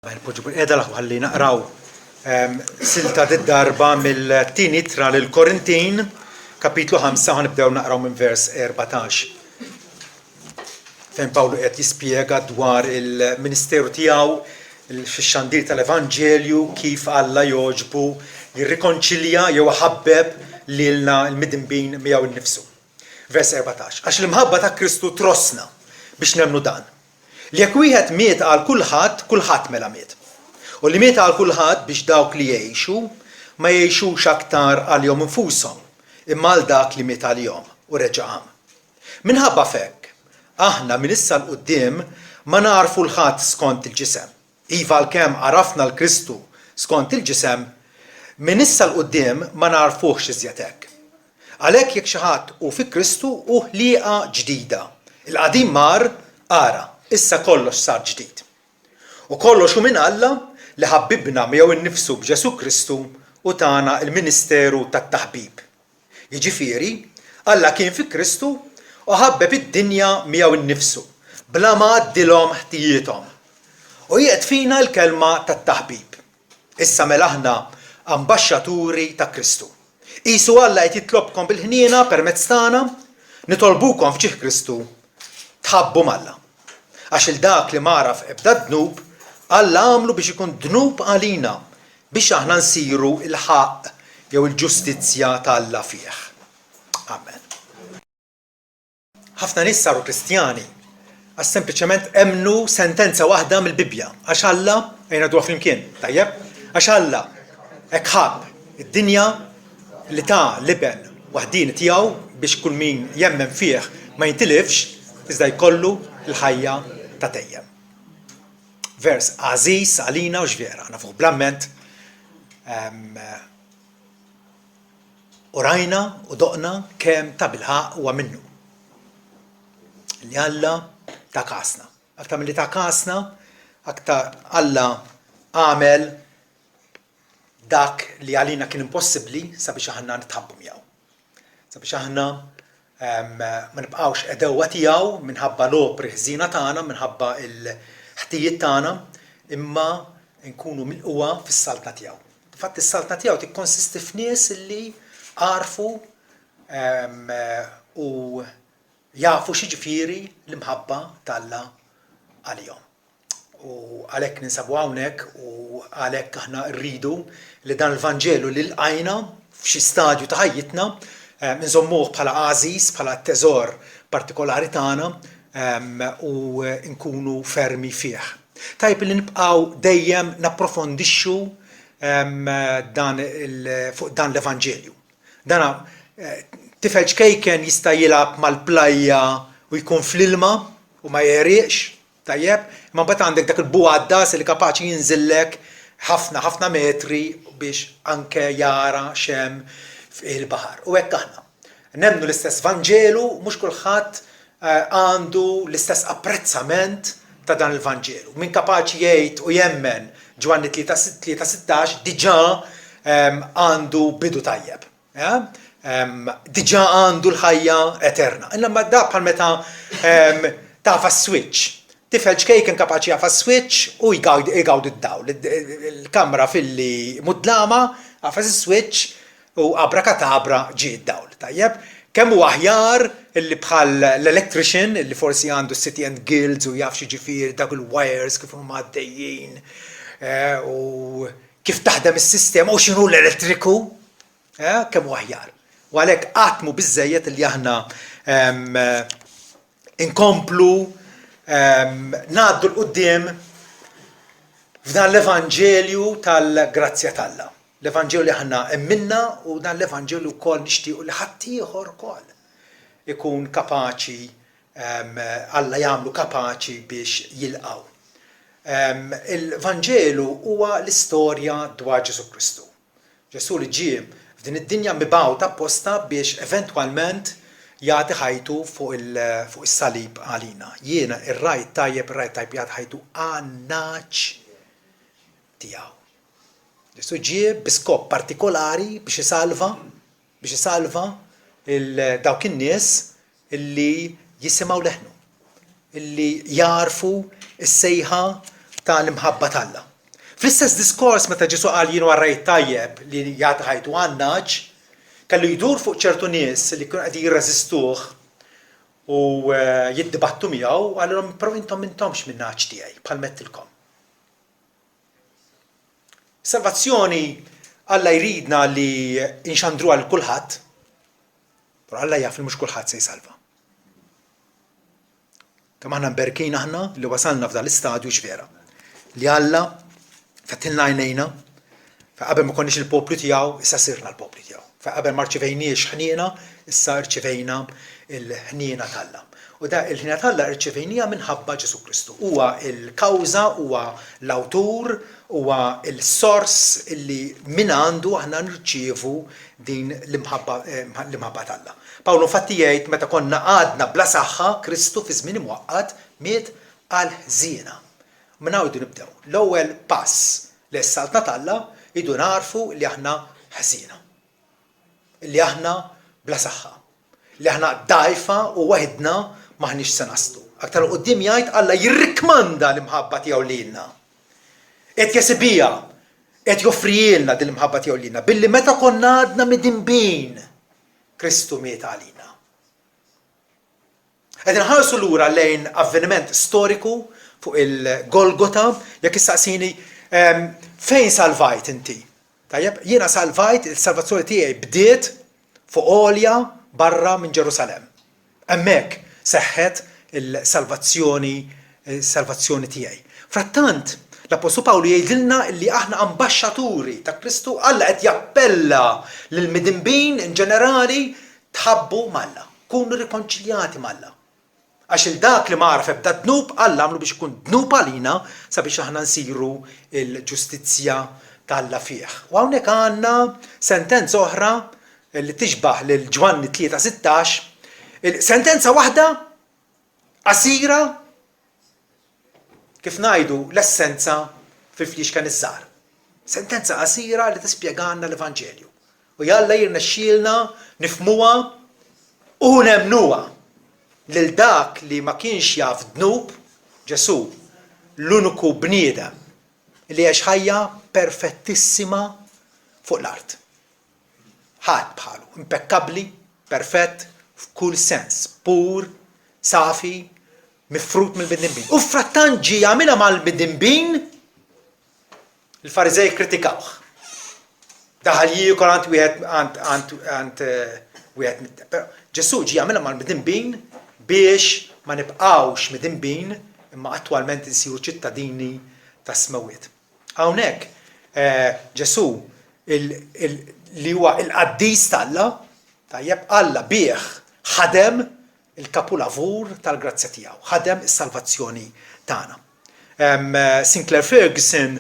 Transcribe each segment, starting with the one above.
Qiegħda laħu ħalli naqraw silta darba mill-tieni ittra lil Korintin, kapitlu 5 ħanibdew naqraw minn vers 14. Fejn Pawlu qed jispjega dwar il-ministeru tiegħu fix-xandir tal-Evanġelju kif Alla jogħġbu jirrikonċilja jew ħabbeb lilna l-midinbin miegħu innifsu. Vers 14. Għax l-imħabba ta' Kristu trosna biex nemmnu dan. Li jekk wieħed miet għal kulħadd, kulħadd mela miet. U li miet għal kulħadd biex dawk li jgħixu ma jgħixux aktar għalihom infushom, imma għal dak li miet għalihom u reġa' Minħabba fekk, aħna minn issa l-qudiem ma narfu l-ħadd skont il-ġisem. Iva għalkemm għarafna l-Kristu skont il-ġisem, minn issa l-qudiem ma narfuhx iżjed hekk. Għalhekk jekk xi ħadd hu fi Kristu hu ħlieqa ġdida. Il-qadim mar ara, issa kollox sar ġdid. U kollox hu minn Alla li ħabbibna miegħu innifsu b'Ġesu Kristu u tagħna l-Ministeru tat-taħbib. Jiġifieri, Alla kien fi Kristu u ħabbeb id-dinja miegħu innifsu, bla ma għaddilhom ħtijietom. U jiet fina l-kelma tat-taħbib. Issa mela aħna ambaxxaturi ta' Kristu. Qisu Alla qed jitlobkom bil-ħniena permezz tagħna nitolbukom f'ġieħ Kristu tħabbu Alla. Għax il-dak li maraf ebda dnub, Alla għamlu biex ikun dnub għalina biex aħna nsiru il-ħaq jew il-ġustizzja ta' Alla fih. Amen. Ħafna nies saru Kristjani għax sempliċement emnu sentenza waħda mill-Bibja. Għax Alla ejna dwar flimkien, tajjeb? Għax Alla hekk ħabb id-dinja li ta' liben waħdin tiegħu biex kull min jemmen fih ma jintilifx iżda jkollu l-ħajja ta' dejjem. Vers għażiż għalina u ġvera, nafuh blamment u rajna u doqna kemm ta' bilħaq huwa minnu. Li Alla ta' kasna. Aktar milli ta' kasna, aktar Alla għamel dak li għalina kien impossibbli sabiex aħna nitħabbu miegħu. Sabiex aħna ma nibqgħux qedewwa tiegħu minħabba l-opri ħżiena tagħna, minħabba l-ħtijiet tagħna, imma nkunu milquwa fis-saltna tiegħu. Fatt is-saltna tiegħu tikkonsisti f'nies illi għarfu u jafu x'jiġifieri l-imħabba ta' Alla għalihom. U għalhekk ninsabu hawnhekk u għalhekk aħna rridu li dan il-Vanġelu li lqajna f'xi stadju ta' ħajjitna nżommuh bħala għażiż, bħala teżor partikolari tagħna u nkunu fermi fih. Tajb li nibqgħu dejjem napprofondixxu fuq dan l-Evanġelju. Dan tifel ġkejken jista' jilgħab mal-plajja u jkun fl-ilma u ma jgħeriqx, tajjeb, imma mbagħad għandek dak il-bugħaddas li kapaċi jinżillek ħafna metri biex anke jara xem il-baħar. U hekk aħna. Nemmnu l-istess Vanġelu, mhux kulħadd għandu l-istess apprezzament ta' dan il-Vanġelu. Min kapaċi jgħid u jemmen Ġwanni 3:16 diġà għandu bidu tajjeb. Diġà għandu l-ħajja eterna. Imma dak bħal meta tafa s-switch. Tifel ġkejken kapaċi jafa s-switch u jgawd id-dawl. Il-kamra fil-li mudlama għafa s-switch u abrakatabra ġi id-dawl. Tajjeb, kemm hu aħjar illi bħal l-electrician illi forsi għandu City and Guilds u jaf xi ġifier dak il-wires kif huma għaddejjin u kif taħdem is-sistema u x'inhu l-elettriku, kemm hu aħjar. U għalhekk qatt mhu biżżejjed illi aħna inkomplu ngħaddu l-qudiem f'dan l-Evanġelju tal-grazzja ta' Alla. L-Evanġelju li aħna emminna u dan l-Evanġelju wkoll nixtiequ li ħadd ieħor ukoll ikun kapaċi Alla jagħmlu kapaċi biex jilqgħu. Il-Vanġelu huwa l-istorja dwar Ġesu Kristu. Ġesu li ġie f'din id-dinja mibgħuta apposta biex eventwalment jagħti ħajtu fuq is-salib għalina. Jiena ir-rajt tajjeb jagħti ħajtu għan-naċ tiegħu. Ġesu ġie bi skop partikolari biex isalva dawk in-nies illi jisimgħu leħnu, illi jarfu s-sejħa tal-imħabba ta' Alla. Fl-istess diskors meta Ġesu qal jien warrajt tajjeb li jagħti ħajtu għannaġġ, kellu jdur fuq ċertu nies li kienu qegħdin jirreżistuh u jiddibattu miegħu għalhom però intom m'intomx min-naġġ tiegħi bħal mettilkom. Salvazzjoni Alla jridna li inxandru għal kulħadd, però Alla jaf li mhux kulħadd se jsalva. Kemm aħna mberkin aħna li wasalna f'dan l-istadju x'vera. Li Alla fettilna għajnejna, qabel ma konniex il-poplu tiegħu, issa sirna l-poplu tiegħu. Qabel ma rċevejniex ħniena, issa rċevejna il-ħniena tal-Alla. U da il-ħniena tal-Alla rċevejnija minħabba Ġesu Kristu. Huwa il-kawża, huwa l-awtur, huwa il-sors illi min għandu aħna nirċievu din l-imħabba tal-Alla. Pawlu infatti jgħid meta konna għadna bla saħħa Kristu fi żmien imwaqqat miet għal ħżiena. Minn hawn idu nibdew. L-ewwel pass li s-saltna tal-Alla idu narfu li aħna ħżiena. Li aħna bla saħħa. Li aħna dgħajfa u waħedna maħniex se naslu. Aktar qudiem jgħid Alla jirrikmanda l-imħabba tiegħu lilna. Qed jasibija, qed joffrijilna din l-imħabba tiegħu lilna billi meta konna għadna midinbin Kristu miet għalina. Qed inħarsu lura lejn avveniment storiku fuq il-Golgota, jekk issaqsini fejn salvajt inti? Tajjeb, jiena salvajt, il-salvazzjoni tiegħi bdiet fuq għolja barra minn Ġerusalem. Hemmhekk seħħet il-salvazzjoni tiegħi. Frattant, l-Apostolu Pawlu jgħidilna li aħna ambaxxaturi ta' Kristu, Alla qed jappella lil midinbin in ġenerali tħabbu mal-Alla, kunu rikonċiljati mal-Alla. Għax il-dak li ma għaraf ebda dnub, Alla għamlu biex ikun dnub għalina sabiex aħna nsiru il-ġustizzja tal-Alla fih. U hawnhekk għandna sentenza oħra li tixbaħ lil Ġwanni 3:16, sentenza waħda qasira kif ngħidu l-essenza fil-flix kan iż-żgħar. Sentenza qasira li tispjegana l-Evanġelju. U Alla jirnexxielna nifhmuha u nemnuha lil dak li ma kienx jaf dnub, Ġesu, l-uniku bniedem li għax ħajja perfettissima fuq l-art. Ħadd bħalu, impeccabli, perfett, f'kull sens, pur, safi, mifrut mill-bidinbin. U frattant ġi jagħmilha mal-bidinbin, il-Fariżej kritikawh. Daħal jiekol għand wieħed però Ġesu ġi jagħmilha mal-bidinbin biex ma nibqgħux midinbin imma attwalment insiru ċittadini tas-smawiet. Hawnhekk Ġesu li huwa il-qaddis tal-Alla, tajjeb Alla bih ħadem il-kapulavur tal-grazzja tiegħu, ħadem is-salvazzjoni tagħna. Sinclair Ferguson,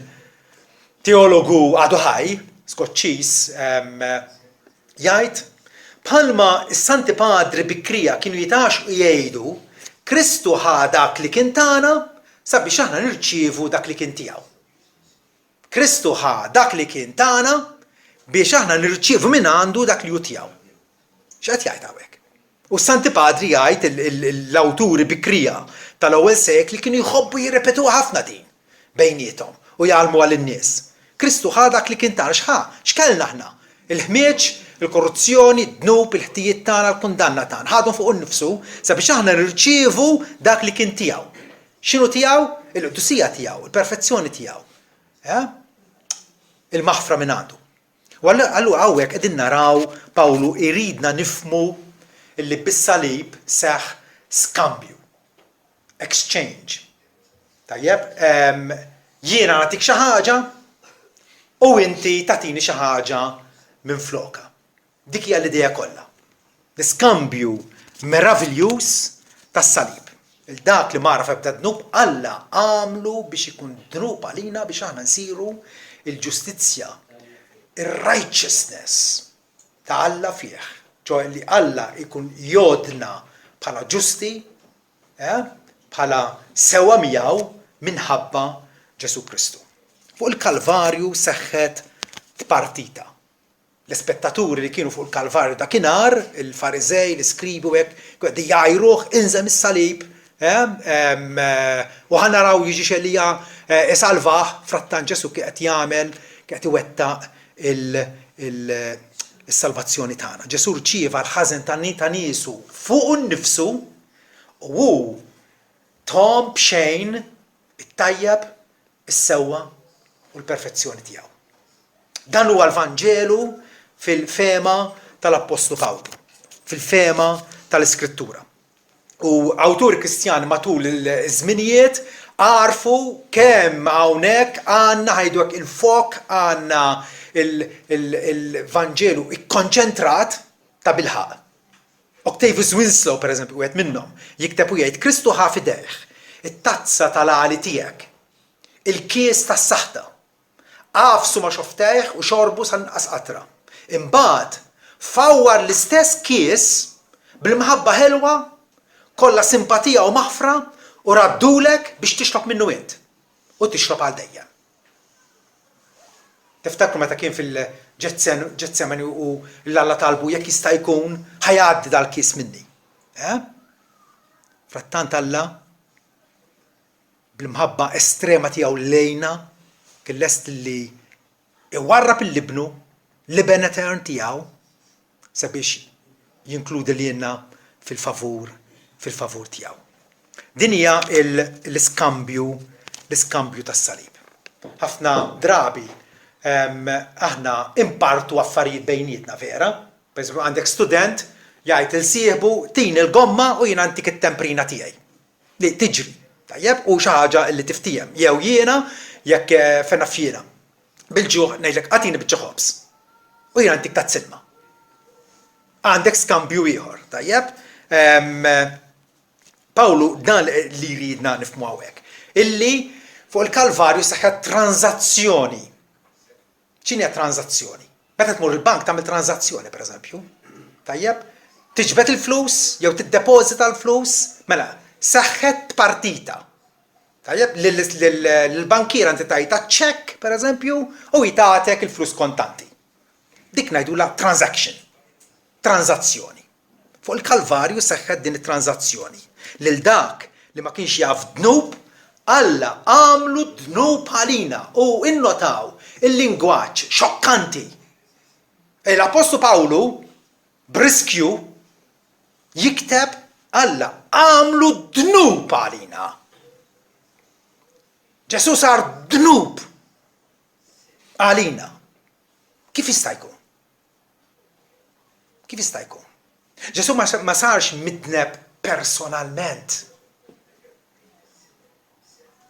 teologu għadu ħaj, Skoċċiż, jgħid bħalma s-Santi Padri bikrija kienu jitaxqu jgħidu Kristu ħa dak li kien tagħna sabiex aħna nirċievu dak li kien tiegħu. Kristu ħa dak li kien tagħna biex aħna nirċievu minn għandu dak li hu tiegħu. X'qed jgħid hawnhekk? U s-Santi Padri jgħid l-awturi bikrija tal-ewwel sekli kienu jħobbu jirrepetuha ħafna din bejniethom u jgħalmu għall-nies. Kristu ħa dak li kien tagħna x'kellna aħna? Il-ħmieġ, il-korruzzjoni, d-dnub, il-ħtijiet tagħna, l-kundanna tagħna. Ħadhom fuq innifsu sabiex aħna nirċievu dak li kien tiegħu. X'inhu tiegħu? Il-qudusija tiegħu, il-perfezzjoni tiegħu. Il-maħfra minn għandu. U allura hawnhekk qegħdin naraw Pawlu iridna nifhmu illi bis-salib seħħ skambju, exchange. Tajjeb, jiena nagħtik xi ħaġa u inti tagħtini xi ħaġa minn floka. Dik hija l-idea kollha. L-iskambju meravigliuż tas-salib. Il-dak li ma raf ebda dnub Alla għamlu biex ikun dnub għalina biex aħna nsiru il-ġustizzja, il-righteousness ta' Alla fih. ċoħ li Alla ikun jodna bħala ġusti, bħala sewa miegħu minħabba Ġesu Kristu. Fuq il-Kalvarju seħħet tpartita. L-ispettaturi li kienu fuq il-Kalvarju dakinhar, il-Fariżej, l-iskribu hekk, jgħajruh inżem is-salib U ħanaraw jiġi xellija salvaħ frattan Ġesu qed jagħmel qed iwettaq il-salvazzjoni tagħna. Ġesu rċieva l-ħażen ta' niesu fuq innifsu u tom b'xejn it-tajjeb, is-sewwa u l-perfezzjoni tiegħu. Dan huwa l-Vanġelu fil-fema tal-Apostlu Pawlu, fil-fema tal-Iskrittura. U awturi Kristjani matul il-żminijiet għarfu kemm hawnhekk għandna ħajdwek il-fok għandna il-Vanġelu ikkonċentrat ta' bilħaq. Octavius Winslow, pereżempju, wieħed minnhom, jikteb u jgħid Kristu ħa fidejh it-tazza tal-għali tiegħek, il-kies tas-saħta, għafsu ma xoftejh u xorbu sanqas qatra. Imbagħad fawwar l-istess kies bil-mħabba ħelwa kollha simpatija u maħfra u raddulek biex tixrob minnu int u tixrob għal dejjem. Tiftakru meta kien fil-Ġetsemani u l-Alla talbu jekk jista' jkun ħajgħaddi dal-kies minni. Frattant Alla bil-mħabba estrema tiegħu lejna kien lest li iwarrab il-libnu l-iben etern tiegħu sabiex jinkludi lilna fil-favur tiegħu. Din hija l-iskambju tas-salib. Ħafna drabi aħna impartu affarijiet bejnietna vera. Pereżempju għandek student jgħid il-sieħbu tin il-gomma u jien antik it-temprina tiegħi. Li tiġri, tajjeb, u xi ħaġa li tiftijem. Jew jiena jekk fenna fjena. Bil-ġuħ ngħidlek għatini biċċa ħobs. U jien antik tazz-ilma. Għandek skambju ieħor, tajjeb? Pawlu dan li jridna nifhmu hawnhekk. Illi fuq il-Kalvarju saħħet tranzazzjoni. X'inhi tranzazzjoni? Meta tmur il-bank tagħmel tranzazzjoni pereżempju. Tajjeb? Tiġbed il-flus jew tiddepożita l-flus, mela saħħet partita. Tajjeb? Lill-bankier inti tajta ċekk pereżempju u jitagħtek il-flus kontanti. Dik ngħidula transaction. Tranzazzjoni. Fuq il-Kalvarju saħħet din it-tranzazzjoni. Lil dak li ma kienx jaf dnub, Alla għamlu dnub għalina u innotaw il-lingwaġġ xokkanti. L-Apostlu Pawlu briskju jikteb Alla għamlu dnub għalina. Ġesu sar dnub għalina. Kif jista' jkun? Kif jista' jkun? Ġesu ma sarx mitneb personalment.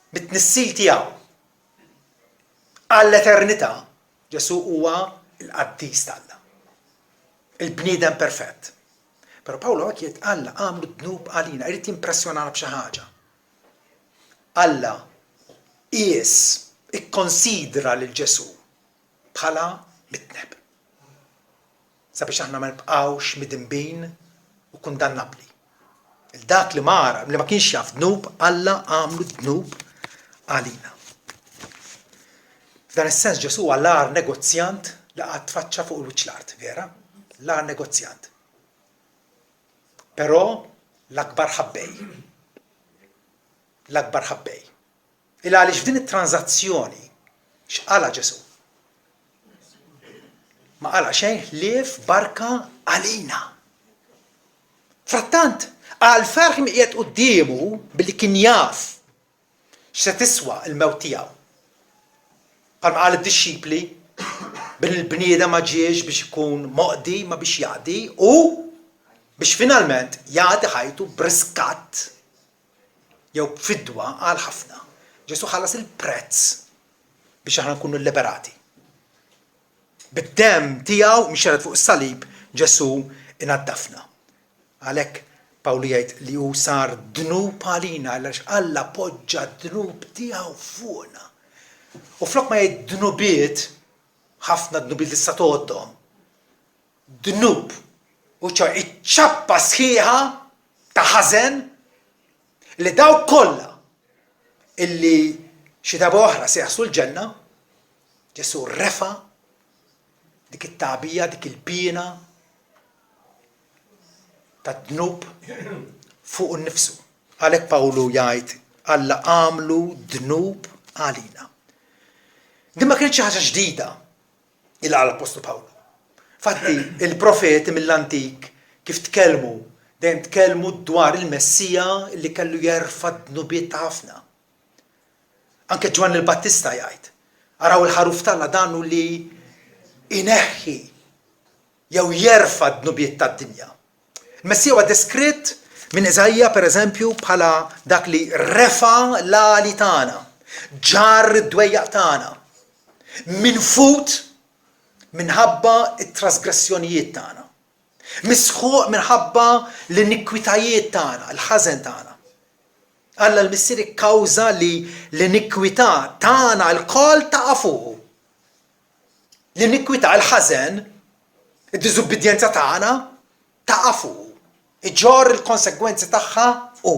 Bit-nissil tiegħu. Għall-eternità Ġesu huwa l-qaddis tagħna. Il-bniedem perfett. Però Pawlu qed jgħid Alla għamlu dnub għalina, jrid jimpressjonana b'xi ħaġa. Alla qies ikkonsidra lil Ġesu bħala mitneb. Sabiex aħna ma nibqgħux midinbin u kundannabbli. Il-dak li mara, li ma kienx jaf dnub, Alla għamlu dnub għalina. F'dan is-sens Ġesu huwa l-ar negozjant li qatt tfaċċa fuq il-wiċċ l-art, vera? L-ar negozjant. Però l-akbar ħabbej. L-akbar ħabbej. Għaliex f'din it-tranzazzjoni x'qala Ġesu? Ma qala xejn ħlief barka għalina. Frattant, għal ferħ qiegħed qudiemu billi kien jaf x'se tiswa l-mewt tiegħu. Bħalma qal id-dixxipli bil-bniedem ma ġiex biex ikun moqdi ma biex jaqdi u biex finalment jagħti ħajtu b'riskatt jew fidwa għal ħafna. Ġesu ħallas il-prezz biex aħna nkunu liberati. Bid-demm tiegħu mixeret fuq is-salib Ġesu inaddafna. Għalhekk Pawlu jgħid li hu sar dnub għalina għaliex Alla poġġa d-dnub tiegħu fuqna. U flok ma jgħid dnubiet, ħafna dnubiet li issa tgħoddhom. Dnub u iċċappa sħiħa ta' ħażen li daw kollha illi xi darba oħra se jaħslu l-ġenna, Ġesu refa' dik it-tagħbija, dik il-piena ta' dnub fuq innifsu. Għalhekk Pawlu jgħid Alla għamlu dnub għalina. Din ma kienx ħaġa ġdida il għal Apostlu Pawlu. Fatti il-profeti mill-antik kif tkellmu dejjem tkellmu dwar il-Messija li kellu jerfa' dnubiet ta' ħafna. Anke Ġwan il-Battista jgħid, araw il-ħaruf tagħna danu li ineħħi jew jerfa' dnubiet tad-dinja. Il-Messija huwa deskritt minn Eżajja pereżempju bħala dak li refa' l-għali tagħna, ġar id-dwejjaq tagħna, minfut minħabba it-trasgressjonijiet tagħna. Misħuq minħabba l-inikwitajiet tagħna, l-ħażen tagħna. Alla l-missier ikkawża li l-inikwità tagħna l-kol taqa' fuqu. L-inikwità l-ħażen, id-diżubbidjenza tagħna taqa' fuqu. Iġor il-konsegwenzi tagħha u.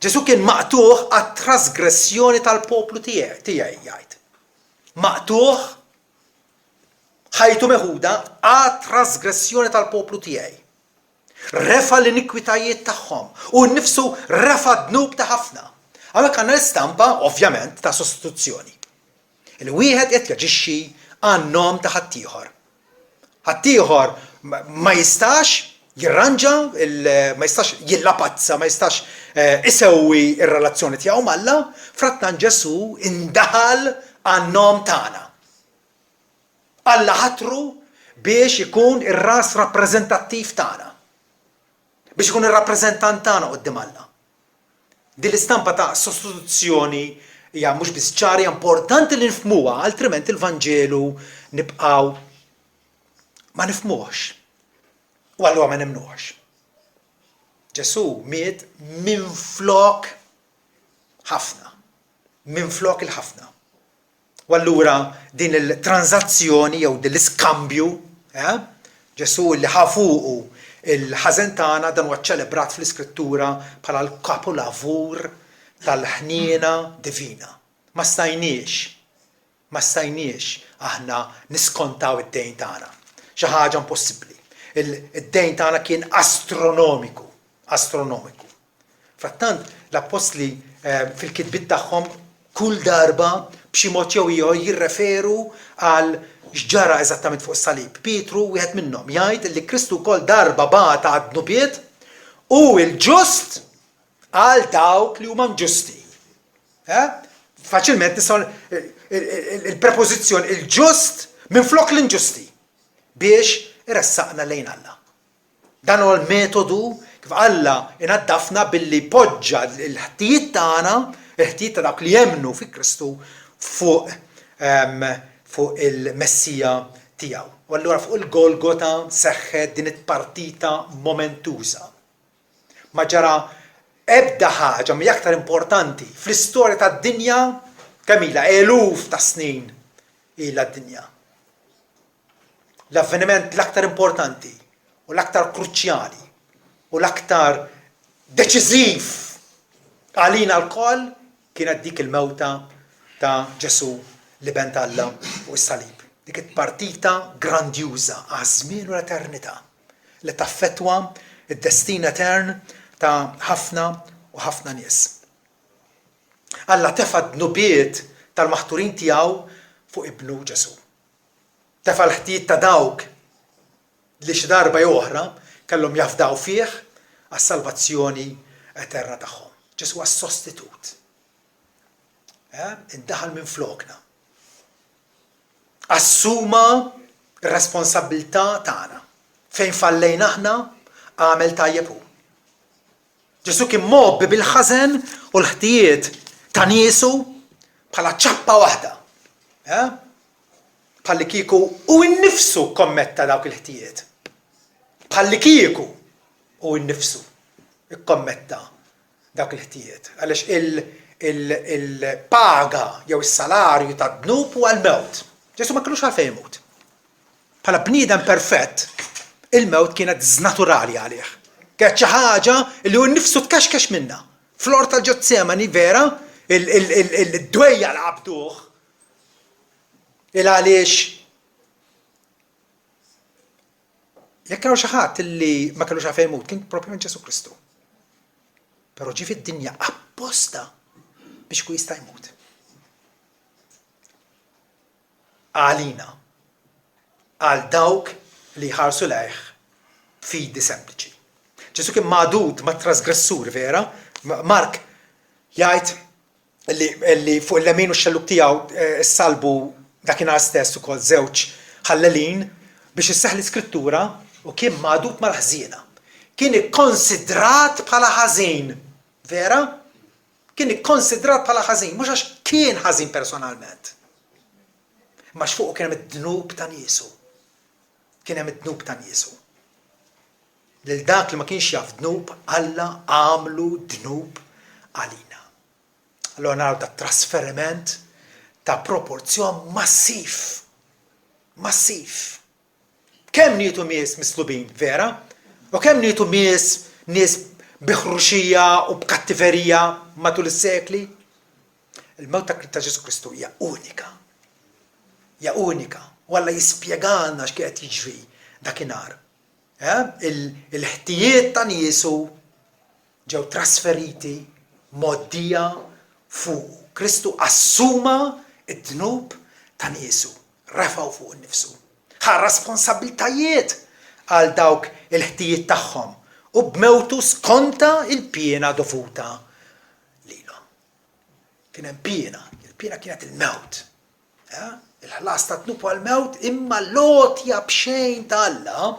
Ġesu kien maqtuħ għat-trasgressjoni tal-poplu tiegħi jgħid. Maqtuħ ħajtu meħuda għat-trasgressjoni tal-poplu tiegħi. Refa l-inikwitajiet tagħhom u nnifsu refa dnub ta' ħafna. Għalhekk għandna l-istampa ovvjament ta' sostituzzjoni. Il-wieħed qed jaġixxi għan-nom ta' ħaddieħor. Ħaddieħor ma jistax jirranġa, ma jistax jillapazza, ma jistax isewwi ir-relazzjoni tiegħu malla, frattan Ġesu indaħal għan-nom tagħna. Alla ħatru biex ikun ir-ras rappreżentattiv tagħna. Biex ikun ir-rappreżentant tagħna quddiem Alla. Din l-istampa ta' sostituzzjoni hija mhux biss ċari importanti li nifhmuha, altrimenti l-Vanġelu nibqgħu ma nifhmuhx. U allura ma nemnuhx. Ġesu miet minflok ħafna. Minflok il-ħafna. U allura din il-tranzazzjoni jew din l-iskambju, Ġesu li ħafuqu il-ħażen tagħna dan huwa ċċelebrat fl-Iskrittura bħala l-kapolavur tal-ħniena divina. Ma stajniex aħna niskontaw id-dejn tagħna. Xi ħaġa impossibbli. Id-dejn tagħna kien astronomiku. Frattant l-apostli fil-kitbiet tagħhom kull darba b'xi mod jew ieħor jirreferu għal x'ġara eżattament fuq is-salib. Pietru wieħed minnhom jgħid li Kristu wkoll darba bagħata għad-dnubiet u l-ġust għal dawk li huma ġusti. Faċilment nistgħu il-prepożizzjoni il-ġust minflok l-inġusti biex iressaqna lejn Alla. Dan huwa l-metodu kif Alla inaddafna billi poġġa l-ħtijiet tagħna, il-ħtijiet ta' dawk li jemmnu fi Kristu fuq il-Messija tiegħu. U allura fuq il-Golgota seħħet din it-partita momentuża. Ma ġara ebda ħaġa mi aktar importanti fl-istorja tad-dinja kemm ilha eluf ta' snin ilha d-dinja. L-avveniment l-aktar importanti u l-aktar kruċjali u l-aktar deċiżiv għalina l-koll kienet dik il-mewta ta' Ġesu li bent Alla u s-salib. Dik it-partita grandjuża għaż-żmien u l-eternità li taffettwa id-destin etern ta' ħafna u ħafna nies. Alla tefa' dnubiet tal-maħturin tiegħu fuq ibnu Ġesu. Tefa' l-ħtijiet ta' dawk li xi darba oħra kellhom jafdaw fih għas-salvazzjoni eterna tagħhom. Ġesu għas-sostitut. Indaħal minn flokna. Assuma r-responsabilità tagħna. Fejn fallejna aħna għamel tajjeb hu. Ġesu kien mobbi bil-ħażen u l-ħtijiet ta' niesu bħala ċappa waħda. Bħalli kieku u nnifsu kommetta dawk il-ħtijiet. Bħalli kieku u nnifsu ikkommetta dawk il-ħtijiet. Għaliex il-paga jew is-salarju tad-dnub huwa l-mewt. Ġesu ma kellux għalfejn imut. Bħala bniedem perfett, il-mewt kienet żnaturali għalih. Kienet xi ħaġa li hu nnifsu tkaxkex minnha. Flor tal-Ġetsemani vera, il-dwejja l qabduh għaliex jekk hawn xi ħadd illi ma kellux għalfejn imut kien proprjament Ġesu Kristu. Però ġi fid-dinja apposta biex ku jista' jmut. Għalina, għal dawk li ħarsu lejh fidi sempliċi. Ġesu kien magħdud ma' trasgressur, vera? Mark jgħid li fuq il-lemin u x-xelluk tiegħu salbu dakinhar stess ukoll żewġ ħallelin biex isseħħ l-iskrittura u kien magħdud mal-ħżiena. Kien ikkonsidrat bħala ħażin, vera? Kien ikkonsidrat bħala ħażin, mhux għax kien ħażin personalment. Ma xfuq kien hemm id-dnub ta' niesu. Kien hemm id-dnub ta' niesu. Lil dak li ma kienx jaf dnub, Alla għamlu dnub għalina. Allora naraw ta' trasferiment ta' proporzjon massiv. Massiv. Kemm nietu nies mislubin, vera? U kemm nietu nies biħruxija u b'kattiverija matul is-sekli? Il-mewt ta' Ġesu Kristu hija unika. Ja unika, u Alla jispjegana x'kienet jiġri dakinhar. Il-ħtijiet ta' niesu ġew trasferiti moddija fuq. Kristu assuma id-dnub ta' niesu, refaw fuq innifsu. Ħa responsabiltajiet għal dawk il-ħtijiet tagħhom u b'mewtu skonta il-pjena dovuta lilhom. Kien hemm pjena, il-pjena kienet il-mewt. Il-ħlas ta' tnupu għal-mewt imma lotja b'xejn ta' Alla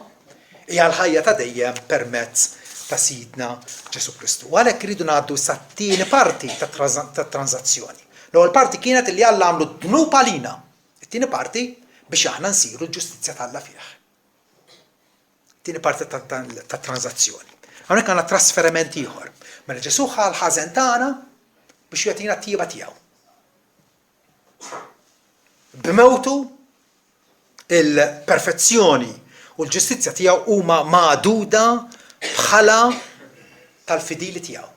hija l-ħajja ta' dejjem permezz ta' Sidna Ġesu Kristu. U għalhekk iridu ngħaddu sa' tieni parti ta' tranzazzjoni. L-ewwel parti kienet li Alla għamlu dnub għalina. It-tieni parti biex aħna nsiru l-ġustizzja ta' Alla fih. Tieni parti ta' tranzazzjoni. Hawnhekk għandna trasferiment ieħor. Mela Ġesu ħal ħażen tagħna biex jagħtina t-tjieba tiegħu. B'mewtu il-perfezzjoni u l-ġustizzja tiegħu huma magħduda bħala tal-fidili tiegħu.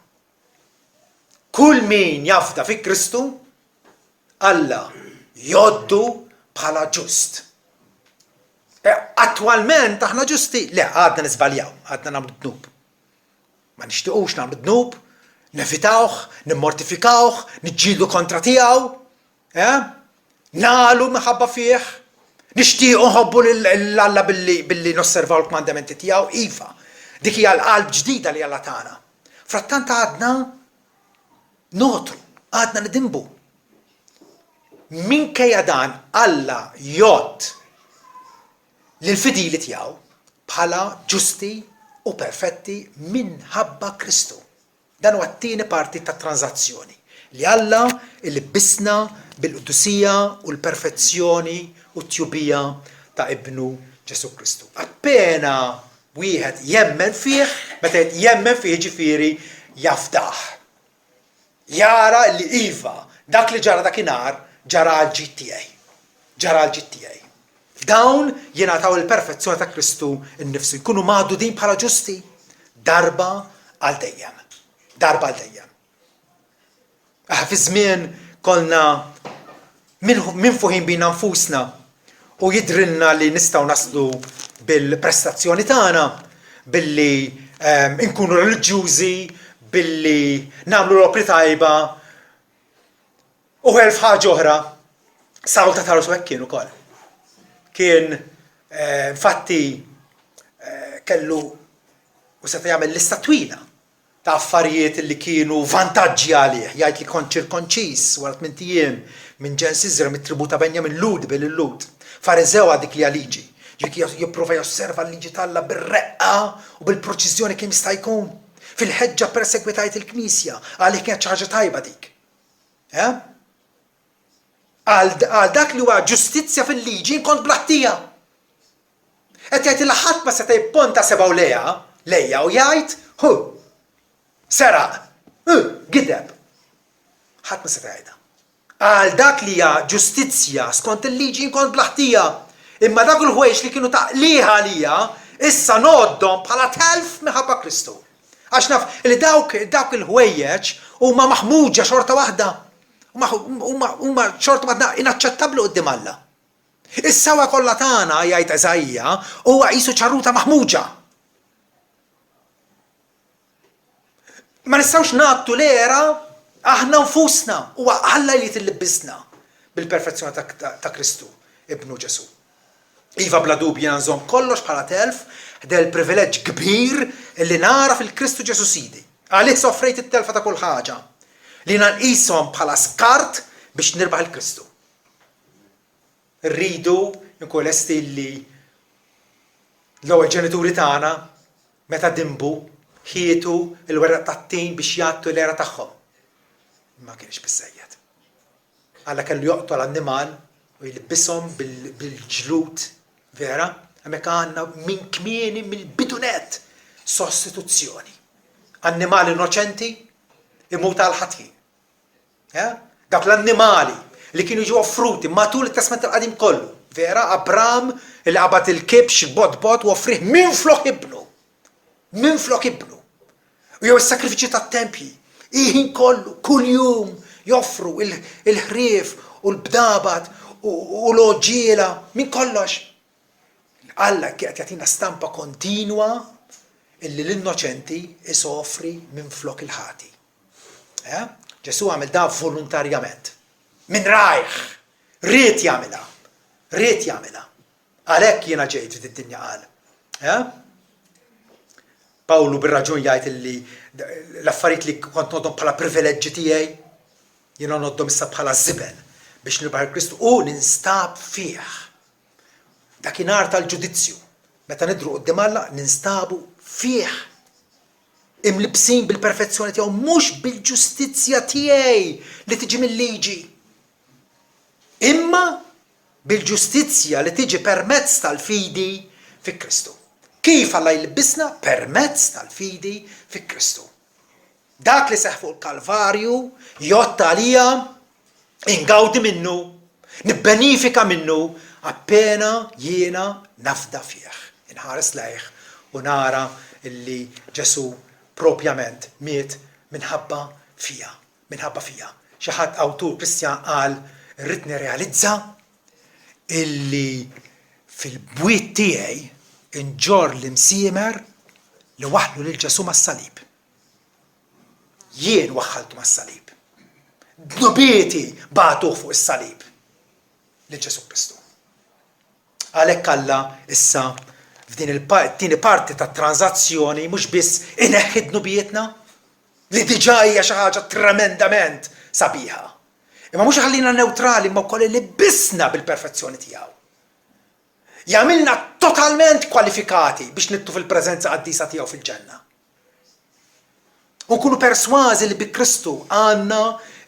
Kull min jafda fi Kristu Alla jgħoddu bħala ġust. Attwalment aħna ġusti, le għadna nisbaljaw, għadna nagħmlu dnub. Ma nixtiequx nagħmlu dnub, nevitawh, nimmortifikawh, niġġieldu kontra tiegħu, nalu minħabba fih, nixtiequ nħobbu l-Alla billi nosservaw l-kmandamenti tiegħu, iva. Dik hija l-qalb ġdida li Alla tagħna. Frattant għadna notru, għadna nidimbu. Minkejja dan Alla jgħod lill-fidili tiegħu bħala ġusti u perfetti minħabba Kristu. Dan huwa t-tieni parti tat tranzazzjoni. Li Alla illi bisna bil-qudusija u l-perfezzjoni u t-tjubija ta' ibnu Ġesu Kristu. Appena wieħed jemmen fih, meta jemmen fih ġifieri jafdaħ. Jara li iva, dak li ġara dakinhar ġara l-ġid tiegħi. Ġara l-ġid tiegħi. Dawn jingħataw il-perfezzjoni ta' Kristu nnifsu, jkunu magħdudin bħala ġusti darba għal dejjem. Darba għal dejjem. Fi żmien kollna minn fuħin bina nfusna u jidrilna li nistgħu naslu bil-prestazzjoni tagħna, billi nkunu reliġjużi, billi nagħmlu l-opri tajba u elf ħaġa oħra. Sawl ta' Tarsu hekk kien ukoll. Kien infatti kellu u seta' jagħmel lista twila ta' affarijiet li kienu vantaġġi għalih, jgħid li kont ċirkonċis wara 8 ijiem minn ġens Iżra mit-tribu ta' Benjamin Lud bil-Lud. Fariżew dik li għaliġi. Ġifieri jipprova josserva l-liġi tal-Alla bir-reqqa u bil-proċiżjoni kemm jista' jkun. Fil-ħeġġa persegwitajt il-Knisja għalih kienet xi ħaġa tajba dik. Għal dak li huwa ġustizzja fil-liġi kont blaħtija. Qed jgħid il ħadd ma seta' jipponta sebgħu lejha u jgħid seraq, gideb. Ħadd ma seta' jgħidha. Għal dak li hija ġustizzja skont il-liġi kont blaħtija. Imma dak il-ħwejx li kienu taqliha għalija issa noddhom bħala telf minħabba Kristu. Għax naf li dawk il-ħwejjeġ huma maħmuġa xorta waħda. Huma xorta waħda inaċċettabbli quddiem Alla. Is-sewa kollha tagħna jgħid Eżajja huwa qisu ċarruta maħmuġa. Ma nistgħux nagħtu lera aħna nfusna huwa Alla li tillibisna bil-perfezzjoni ta' Kristu, ibnu Ġesu. Iva bla dubju nżomm kollox bħala telf, del privileġġ kbir li nara fil-Kristu Ġesu Sidi. Għalih soffrejt it-telfa ta' kull ħaġa. Li nqishom bħala skart biex nirbaħ il-Kristu. Rridu nkun lesti li l-ewwel ġenituri tagħna meta dimbu ħietu il-weraq tat-tin biex jagħtu l-era tagħhom. Ma kienx biżżejjed. Alla kellu joqtol annimal u jilbishom bil-ġlut vera, hemmhekk għandna minn kmieni mill-bidunet sostituzzjoni. Annimali innoċenti imut għal ħatin. Dak l-annimali li kienu jiġu offruti matul it-Testament tal-Qadim kollu. Vera, Abram li qabad il-kibx bot u offrih minn flok ibnu. Minn flok ibnu. U jew is-sakrifiċċji tat-tempji. Iħin kollu, kull jum joffru il-ħrief u l-bdabat u l-oġġiela minn kollox. Alla kienet jagħtina stampa kontinwa illi l-innoċenti isofri minn flok il-ħati. Ġesu għamil da volontarjament. Min rajħ, rrit jagħmilha. Għalhekk jiena ġejt fid-dinja qal. Pawlu bir-raġun jgħid illi l-affarijiet li kont nodhom bħala privileġġi tiegħi jiena noddhom issa bħala żibel biex nirbaħ Kristu u ninstab fih. Dakinhar tal-ġudizzju meta nidru quddiem Alla ninstabu fih. Imlibsin bil-perfezzjoni tiegħu mhux bil-ġustizzja tiegħi li tiġi mill-liġi. Imma bil-ġustizzja li tiġi permezz tal-fidi fi Kristu. Kif Alla jlibisna? Permezz tal-fidi fi Kristu. Dak li seħħ fuq il-Kalvarju jotta għalija ingawdi minnu, nibbenifika minnu appena jiena nafda fih. Inħares lejh u nara illi Ġesu propjament miet minħabba fija. Xi ħadd awtur Kristjan qal irrid nirrealizza illi fil-bwiet tiegħi inġor l-imsiemer li waħlu lil Ġesu mas-salib. Jien waħħaltu mas-salib. Dnubieti bagħtuh fuq is-salib lil Ġesu Kristu. Għalhekk Alla issa f'din it-tieni parti tat-tranzazzjoni mhux biss ineħħi dnubietna li diġà hija xi ħaġa tremendament sabiħa. Imma mhux ħallina neutrali imma wkoll libisna bil-perfezzjoni tiegħu. Jagħmilna totalment kwalifikati biex nittu fil-preżenza qaddisa tiegħu fil-ġenna. U nkunu persważi li bi Kristu għandna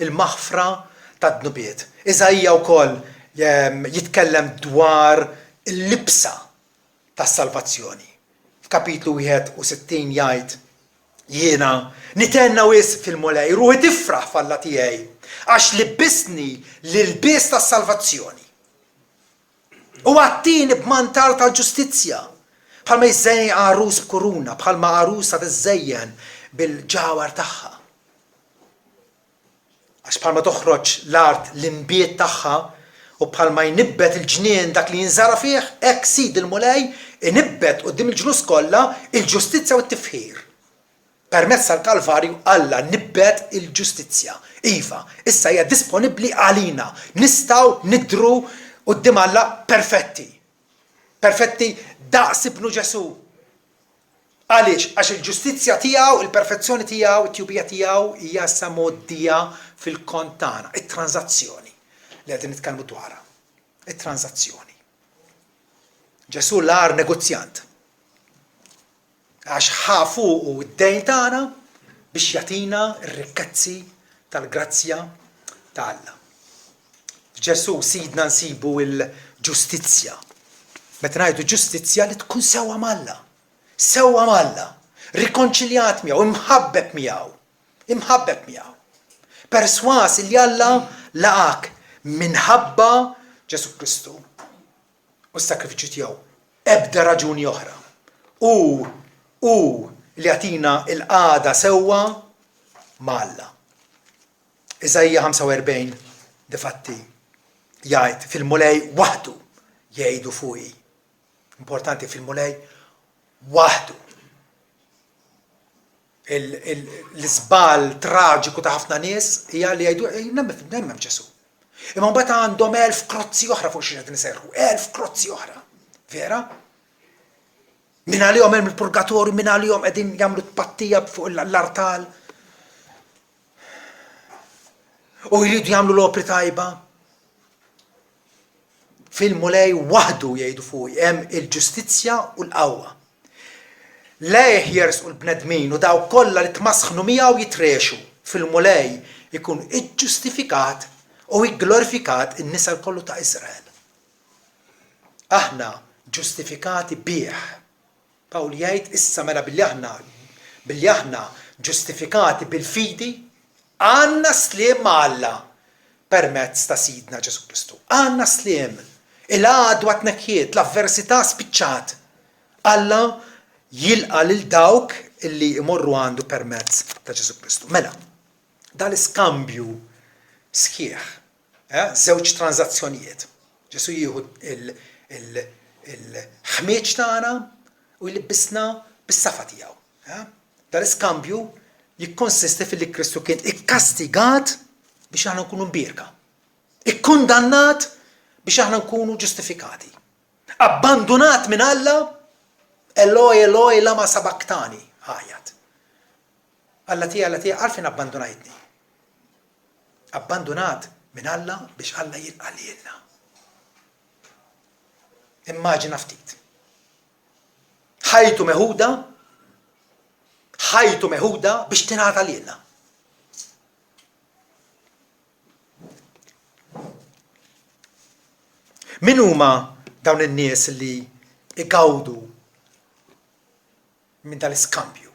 il-maħfra tad-dnubiet. Iżajja wkoll jitkellem dwar il-libsa tas-salvazzjoni. F'kapitlu 61 jgħid jiena nitenna wis fil-mulej ruħi tifraħ f'Alla tiegħi għax libbisni l-ilbies tas-salvazzjoni. U għattini b'mantar tal-ġustizzja bħalma jiżżejjen għarus b'kuruna, bħalma għarusa tiżżejjen bil-ġawar tagħha. Għax bħalma toħroġ l-art l-imbiet tagħha u bħalma jnibbet il-ġnien dak li jinżara fih, hekk sid il-mulej inibbet quddiem il-ġnus kollha il-ġustizzja u t-tifħir. Permezz tal-Kalvarju Alla nibbet il-ġustizzja. Iva, issa hija disponibbli għalina. Nistgħu nidru quddiem Alla perfetti. Perfetti daqs ibnu Ġesu. Għaliex? Għax il-ġustizzja tiegħu, il-perfezzjoni tiegħu, it-tjubija tiegħu hija issa moddija fil-kont tagħna, it-tranzazzjoni li qegħdin nitkellmu dwarha. It-tranzazzjoni. Ġesu l-ar negozjant. Għax ħafu u d-dejn tagħna biex jagħtina r-rikkezzi tal-grazzja ta' Alla. Ġesu sidna nsibu l-ġustizzja. Meta ngħidu ġustizzja li tkun sewwa m'Alla. Sewwa m'Alla. Rikonċiljat miegħu, imħabbeb miegħu. Perswas li Alla laqak minħabba Ġesu Kristu u s-sakrifiċċju tiegħu. Ebda raġuni oħra. U li jagħtina l-qagħda sewwa m'Alla. Iżajja 45 difatti jgħid fil-mulej waħdu jgħidu fuqi. Importanti fil-mulej waħdu. l-żbal traġiku ta' ħafna nies hija li jgħidu nemmem Ġesu. Imma mbagħad għandhom 1000 krozzi oħra fuq xi qed niserħu, 1000 krozzi oħra. Vera? Min għalihom hemm il-purgatorju, min għalihom qegħdin jagħmlu tpattija fuq l-artal. U jridu jagħmlu l-opri tajba. Fil-mulej waħdu jgħidu fuq hemm il-ġustizzja u l-qawwa. Lejh jersqu l-bnedmin u daw kollha li tmasħnu miegħu jitrexu fil-mulej ikun iġġustifikat u jglorifikat in-nisa kollu ta' Iżrael. Aħna ġustifikati bih. Pawl jgħid issa mela billi aħna ġustifikati bil-fidi għandna sliem ma' Alla permezz ta' Sidna Ġesu Kristu. Għandna sliem. Il-għadwa tnekkiet, l-avversità spiċċat. Alla jilqa lil dawk illi imorru għandu permezz ta' Ġesu Kristu. Mela, dal-iskambju sħiħ, żewġ tranzazzjonijiet. Ġesu jieħu il-ħmieġ tagħna u jlibbisna bis-safa tiegħu. Dal-iskambju jikkonsisti fil-li Kristu kien ikkastigat biex aħna nkunu mbierka. Ikkundannat biex aħna nkunu ġustifikati. Abbandonat minn Alla, Eloi, Eloi, lama sabaktani, ħajat. Alla tija, għalfejn abbandonajtni. Abbandonat minn Alla biex Alla jilqa' lilna. Immaġina ftit. Ħajtu meħuda biex tingħata lilna. Min huma dawn in-nies li igawdu minn dal-iskambju?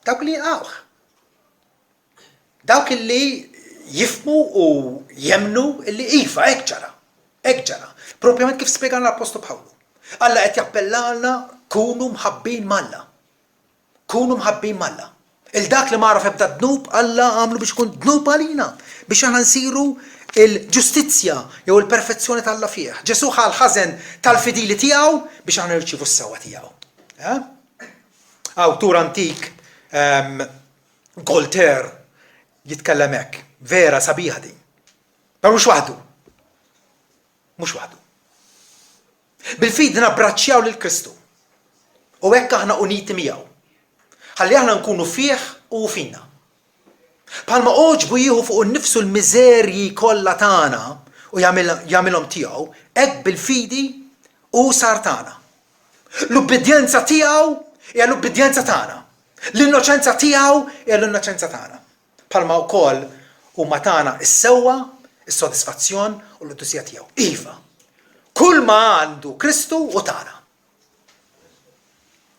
Dawk li jilqawh. Dawk li jifmu u jemnu li iva hekk ġara. Propjament kif spjegana l-Apostolu Pawlu. Alla qed jappellalna kunu mħabbin malla. Kunu mħabbin malla. Il-dak li ma raf ebda dnub, Alla għamlu biex kun dnub għalina. Biex aħna nsiru il-ġustizzja jew il-perfezzjoni tal-Alla fih. Ġesu ħażen tal-fidili tiegħu biex aħna nirċievu s-sewwa tiegħu. Awtur antik Voltaire jitkellem hekk. Vera sabiħa din. Ma mhux waħdu. Bil-fid nabbraċċjaw lil Kristu. U hekk aħna uniti miegħu. Ħalli aħna nkunu fih u fina. Bħalma oġbu jieħu fuq innifsu l-miżerji kollha tagħna u jagħmilhom tiegħu, hekk bil-fidi u sar tagħna. L-ubbidjenza tiegħu hija l-ubbidjenza tagħna. L-innoċenza tiegħu hija l-innoċenza tagħna. Bħalma wkoll huma tagħna is-sewwa, is-sodisfazzjon u l-entusija tiegħu. Iva. Kull ma għandu Kristu u tagħna.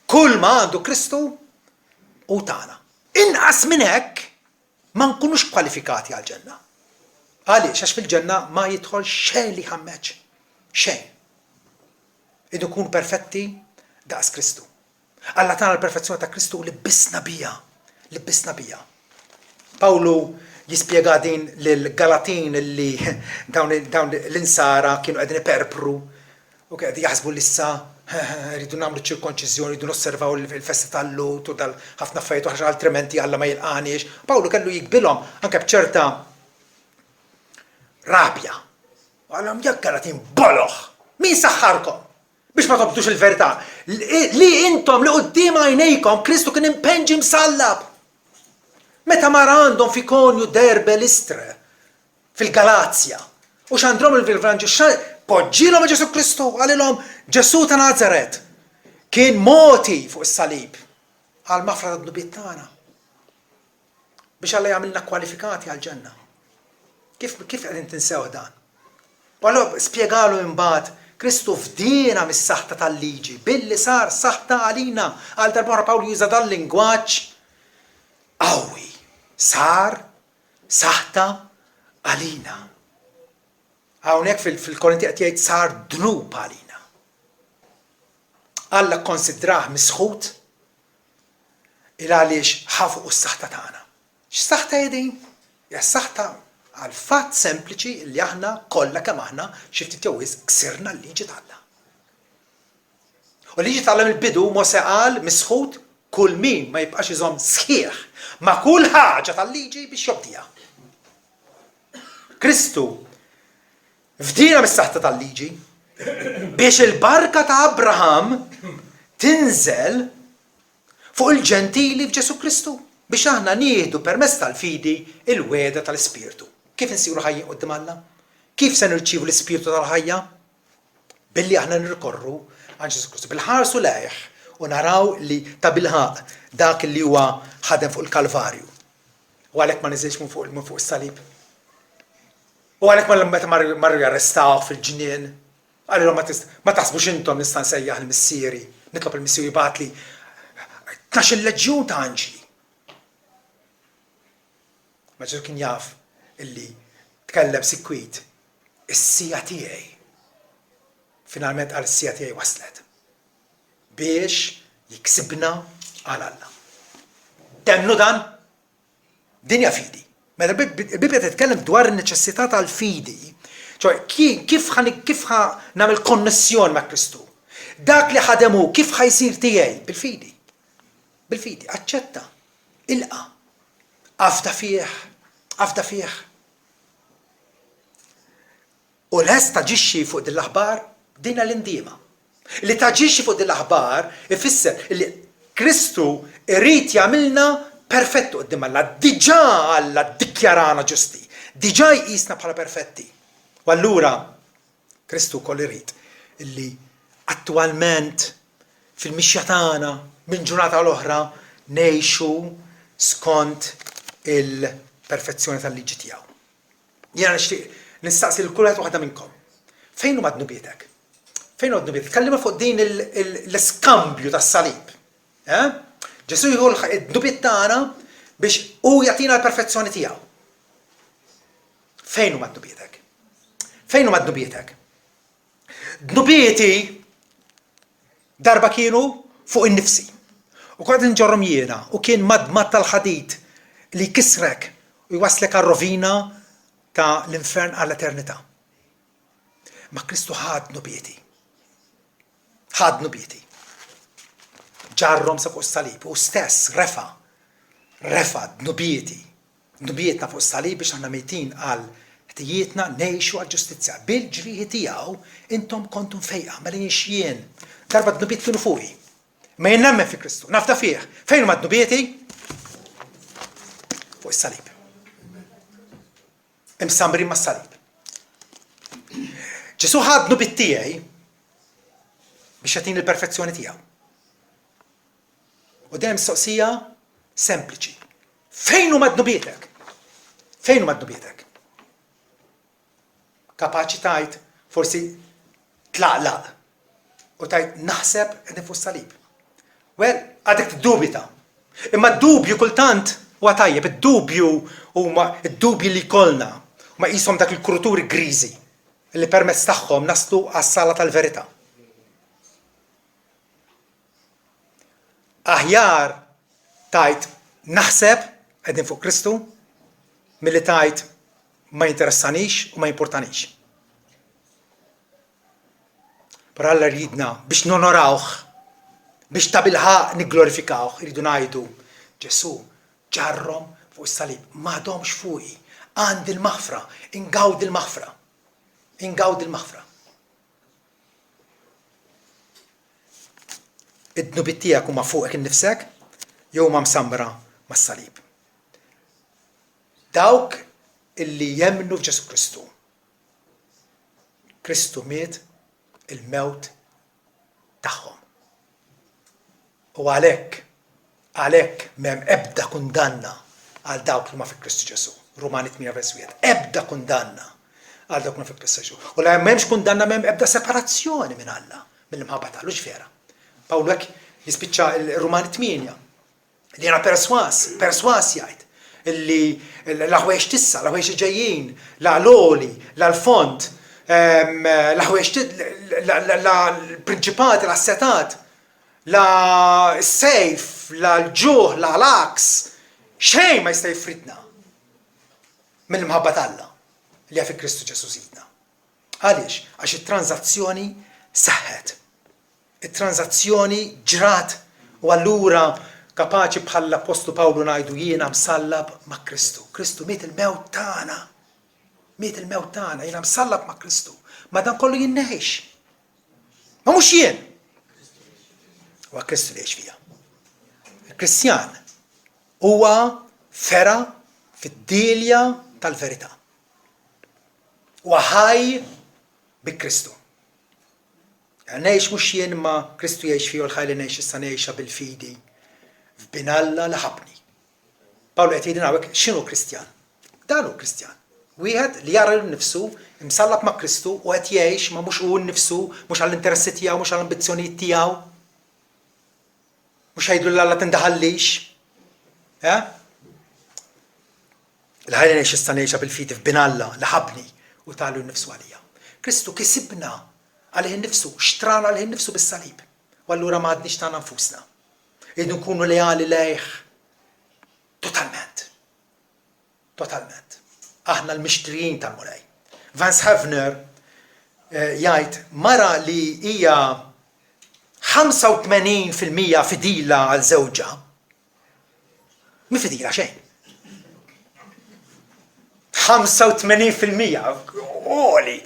Kull ma għandu Kristu u tagħna. Inqas minn hekk ma nkunux kwalifikati għall-ġenna. Għaliex għax fil-ġenna ma jidħol xejn li ħammeġ. Xejn. Idu nkunu perfetti daqs Kristu. Alla tagħna l-perfezzjoni ta' Kristu li bissna bija. Pawlu jispjega din lil-Galatin li dawn l-insara kienu qegħdin iperpru u qegħdin jaħsbu issa rridu nagħmlu ċirkonċiżjoni, rridu nosservaw il-festa tal-Lut u ħafna affarijiet oħra altrimenti Alla ma jilqaniex. Pawlu kellu jikbilhom anke b'ċerta rabja. Għalhom jekk Galatin boloħ, min saħħarkom biex ma tobdux il-verità. Li intom li quddiem għajnejkom Kristu kien impenġi msallab. Meta mara għandhom fi Konju, Derbe, Listre, fil-Galazja. U x'għandhom il-Vranġi, poġġilhom Ġesu Kristu, għalilhom Ġesu ta' Nazaret kien moti fuq is-salib għal mafra tad-dubiet tagħna. Biex Alla jagħmilna kwalifikati għall-ġenna. Kif qegħdin tinsew dan? U allura spjegalu imbagħad Kristu fdina mis-saħta tal-liġi, billi sar saħta għalina. Għal darb'oħra Pawlu juża dan lingwaġġ qawwi. Sar saħta għalina. Hawnhekk fil-Korinti qed jgħid sar dnub għalina. Alla kkonsidrah misħut il għaliex ħafu s-saħta tagħna. X'saħta din? Hija saħta għal fatt sempliċi li aħna kollha kemm aħna xi ftit jew ksirna l-liġi tal-Alla. U l-liġi tal-Alla mill-bidu Mose qal misħut kull min ma jibqax iżomm sħiħ ma' kull ħaġa tal-liġi biex jobdija. Kristu fdina mis-saħta tal-liġi biex il-barka ta' Abraham tinżel fuq il-ġentili f'Ġesu Kristu biex aħna nieħdu permezz tal-fidi il-weda tal-Ispirtu. Kif insiru ħajjin quddiem Alla? Kif se nirċievu l-Ispirtu tal-ħajja? Billi aħna nirkorru għal Ġesu Kristu, bil-ħarsu lejh u naraw li ta' bilħaq dak li huwa ħadem fuq il-Kalvarju. U għalhekk ma niżilx minn fuq is-salib. U għalhekk meta marru jarrestawh fil-ġnien, għalilhom ma taħsbux intom nista' nsejjaħ il-missieri, nitlob il-missieri jibgħatli 12 leġjun ta' anġli. Ma Ġesu kien jaf illi tkellem sikwit is-sija tiegħi. Finalment għal is-sija tiegħi waslet biex jiksibna għal Alla. Temnu dan? Dinja fidi. Meta il-Bibja titkellem dwar in-neċessità tal-fidi, kif nagħmel konnessjoni ma' Kristu. Dak li ħademu kif ħajsir tiegħi bil-fidi. Bil-fidi, aċċetta, ilqa, afda fih. U l-ħess taġixxi fuq din l-aħbar dinha l-indiema. Li taġixxi fuq din l-aħbar ifisser li Kristu irid jagħmilna perfettu qudiem Alla, diġà Alla ddikjarana ġusti, diġà jqisna bħala perfetti. U allura Kristu wkoll irid illi attwalment fil-mixja tagħna minn ġurnata l-oħra ngħixu skont il-perfezzjoni tal-liġi tiegħu. Jiena nixtieq nistaqsi l-kull waħda minnkom. Fejn huma d-nubietek? Fejn huma d-nubietek? Tkellima fuq din l-iskambju tas-salib. Ġesu jieħu d-nubiet tagħna biex hu jagħtina l-perfezzjoni tiegħu. Fejn huma d-nubietek? Fejn huma d-nubietek? D-nubieti darba kienu fuq in-nifsi. U kont inġorhom jiena u kien madmat tal-ħadid li kisrek u jwaslek għar-rovina ta' l-infern għall-eternità. Ma Kristu ħad nubieti. Ġarrom sa fuq is-salib u stess refa nubieti. Nubietna fuq is-salib biex aħna mejtin għal ħtijietna ngħixu għal ġustizzja. Bil-ġrieħi tiegħu intom kontum fejqa ma linix jien. Darba d-nubiet kienu fuqi. Ma jien nemmen fi Kristu, nafda fih. Fejn huma d-nubieti? Fuq is-salib. Imsamrin ma' s-salib. Ġesu ħad nubiet tiegħi biex jagħtini l-perfezzjoni tiegħu. U dejjem mistoqsija sempliċi. Fejn huma d-nubietek? Fejn huma d-nubietek? Kapaċi tajt forsi tlaqlaq u tajt naħseb qegħdin fuq is-salib. Well, għadek tiddubita. Imma d-dubju kultant huwa tajjeb, id-dubju huma d-dubji li jkollna ma qishom dak il-kuruturi griżi li permezz tagħhom naslu għas-sala tal-verità. Aħjar tajt naħseb qegħdin fuq Kristu milli tajt ma jinteressanix u ma jimportanix. Però Alla rridna biex nonorawh, biex ta' bilħaq nigglorifikawh, iridu ngħidu Ġesu ġarrom fuq is-salib, m'għadhomx fuqi, għandi l-maħfra, ingawdi l-maħfra. Id-nubiet tiegħek huma fuqek innifsek jew ma msammra mas-salib. Dawk illi jemmnu f'Ġesu Kristu. Kristu miet il-mewt tagħhom. U għalhekk m'hemm ebda kundanna għal dawk li ma fi Kristu Ġesu. Rumani 8:1. Ebda kundanna għal dawk li ma fi Kristu Ġesu. U la m'hemmx kundanna m'hemm ebda separazzjoni minn Alla mill-imħabba tagħlu ġifiera. Pawlu hekk jispiċċa il-Rumani 8 li jiena perswas jgħid illi l-aħwejx tissa, l-aħwejx ġejjin, l-għaloli, l-font, l-prinċipati, l-assetat, l-sejf, l-ġuħ, l-aks, xejn ma jista' jifridna mill-imħabba Alla li hija fi Kristu Ġesu Sidna. Għaliex? Għax it-tranzazzjoni saħħet. It-tranzazzjoni ġrat u allura kapaċi bħalla Apostlu Pawlu ngħidu jiena msallab ma' Kristu. Kristu miet il-mewt tagħna. Miet il-mewt tagħna, jiena msallab ma' Kristu. Ma dan kollu jien neħix. Ma mhux jien. Huwa Kristu li jgħix fija. Il-Kristjan huwa fera fid-dilja tal-verità. Huwa ħaj bi Kristu. Ngħix mhux jien ma Kristu jgħix fija u l-ħajja li ngħix issa ngħixha bil-fidi. F'binalla laħabni. Pawlu qed jgħidilna hawnhekk x'inhu Kristjan? Dan hu Kristjan. Wieħed li jara nnifsu imsallab ma' Kristu u qed jgħix ma mhux hu nnifsu, mhux għall-interessi tiegħu, mhux għall-ambizzjonijiet tiegħu. Mhux jgħidu l-Alla tindaħallix. Il-ħajja ngħix issa ngħixha bil-fidi f'binalla laħabni u tagħlu nnifsu għalija. Kristu kisibna għalih innifsu, xtrana għalih innifsu bis-salib. U allura ma għadniex tagħna nfusna. Irridu nkunu leali lejh. Totalment. Totalment. Aħna l-mixtrijin tal-Mulej. Vance Havner jgħid mara li hija 85% fidila għal żewġa. Mi fidila xejn. 85% oli.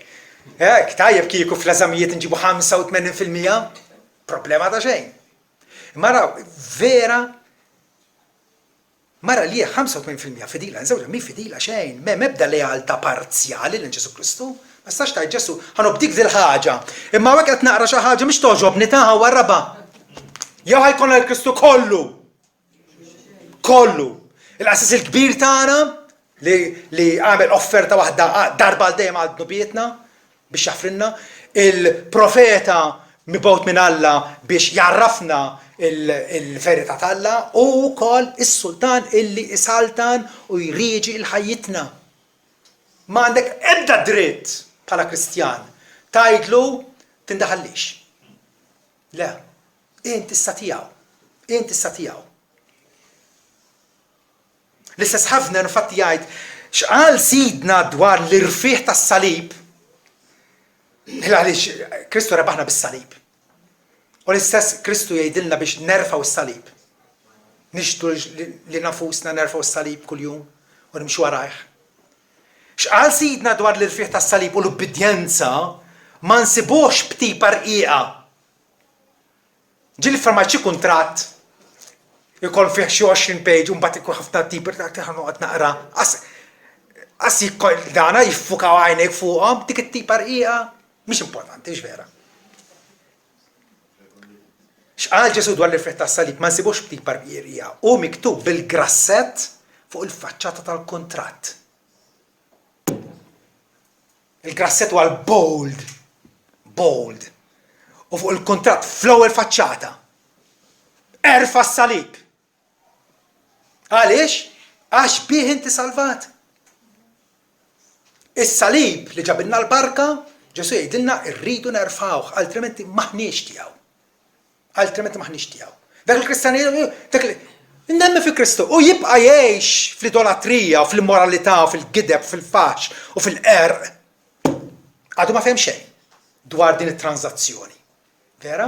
Tajjeb kieku fl-eżamijiet nġibu 85%, problema ta' xejn. Mara vera, mara li 85% fidila, nżewġa mi fidila xejn, mebda lealtà parzjali lil Ġesu Kristu, ma stax tajt Ġesu ħanobdik dil ħaġa. Imma hekk qed naqra xi ħaġa mhix toġobni taha warraba. Jew ħajkun l-Kristu kollu. Kollu. Il-qassis il-kbir tagħna li għamel offerta waħda darba għal dejjem għal dnubietna biex jaħfrinna, il-profeta mibgħut minn Alla biex jarrafna il-verità tal-Alla u wkoll is-sultan illi isaltan u jriġi l-ħajjitna. Ma għandek ebda dritt bħala Kristjan tgħidlu tindaħallix. Le, inti issa tiegħu. Inti issa tiegħu. L-istess ħafna infatti jgħid x'qal sidna dwar l-irfieħ tas-salib. Għaliex Kristu rebaħna bis-salib. U l-istess Kristu jgħidilna biex nerfgħu s-salib. Nixtu li nafusna nerfgħu s-salib kuljum u nimxu warajh. X'qal sidna dwar l-irfieħ tas-salib u l-ubbidjenza ma nsibux b'tipa rqieqa. Ġieli farmaċi kuntratt jkoll fih xi 20 page u mbagħad ikun ħafna tiper noqgħod naqra. Qas dana jiffukaw għajnejk fuqhom dik it-tipa rqieqa mhix importanti, mhix vera. X'qal Ġesu dwar l-irfieħ tas-salib ma nsibux b'tipa rqieqa u miktub bil-grassett fuq il-faċċata tal-kuntratt. Il-grassett huwa l-bold. Bold. U fuq il-kuntratt fl-ewwel faċċata. Erfa' s-salib. Għaliex? Għax bih inti salvat. Is-salib li ġabilna l-barka, Ġesu jgħidilna rridu nerfgħuh, altrimenti maħniex tiegħu. Altrimenti maħniex tiegħu. Dak il-Kristjanizmu, dak nemmen fi Kristu u jibqa' jgħix fl-idolatrija u fl-immoralità u fil-gideb, fil-faxx u fil-qerq. Għadu ma fehem xejn dwar din it-tranzazzjoni. Vera?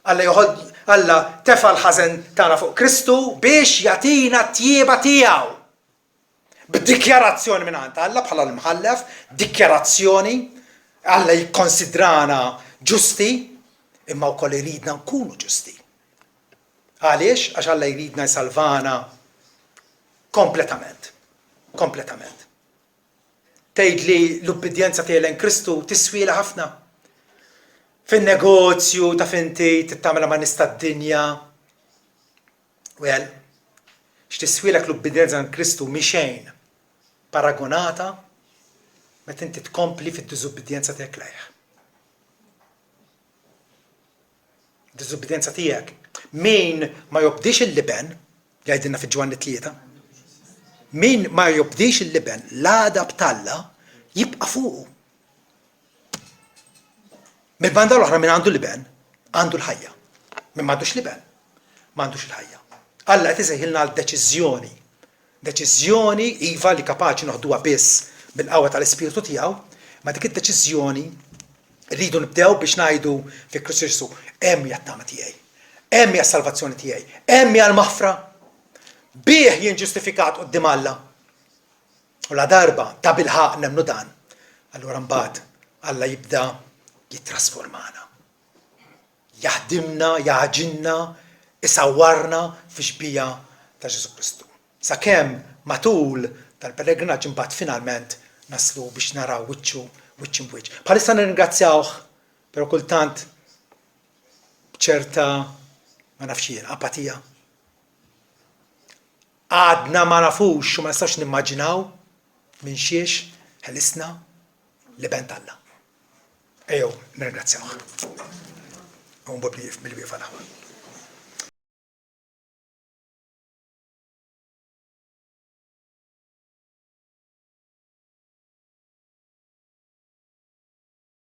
Alla tefa l-ħażen tagħna fuq Kristu biex jagħtina t-tjieba tiegħu. B'dikjarazzjoni minn għand Alla bħala l-mħallef, dikjarazzjoni, Alla jikkonsidrana ġusti, imma wkoll iridna nkunu ġusti. Għaliex? Għax Alla jridna jsalvana kompletament. Kompletament. Tgħid li l-ubbidjenza tiegħi lejn Kristu tiswiela ħafna. Fin-negozju ta' finti tittamela ma' nista' d-dinja. Well, x'tiswielek l-ubbidjenza lejn Kristu mixejn paragonata meta inti tkompli fid-diżubbidjenza tiegħek lejh. Diżubbidjenza tiegħek. Min ma jobdix il-liben, jgħidilna fi-Ġwanni 3, min ma jobdix il-liben l-għada b'Alla jibqa' fuqu. Mill-banda l-oħra min għandu liben, għandu l-ħajja. Min m'għandux liben, m'għandux il-ħajja. Alla qed isejħilna għal deċiżjoni. Deċiżjoni iva li kapaċi noħduha biss bil-qawwa tal-Ispiritu tiegħu, ma dik id-deċiżjoni rridu nibdew biex ngħidu fi Kristu Ġesu hemm jattama tiegħi. hemm hija s-salvazzjoni tiegħi, hemm hija l-maħfra, bih jien ġustifikat quddiem Alla. U la darba ta' bilħaq nemmnu dan, allura mbagħad Alla jibda jittrasformana. Jaħdimna, jaħġinna, isawwarna fi xbija ta' Ġesu Kristu. Sakemm matul tal-pellegrinaġġ imbagħad finalment naslu biex naraw wiċċu wiċċ imwiċċ. Bħalissa nirringrazzjawh, però kultant b'ċerta ma nafx jien apatija. Għadna ma nafux u ma nistax nimmaġinaw minn xiex ħelisna li bent Alla. Ejjew nirringrazzjawh. Għun bobli mill-wieqfa l-aħwa.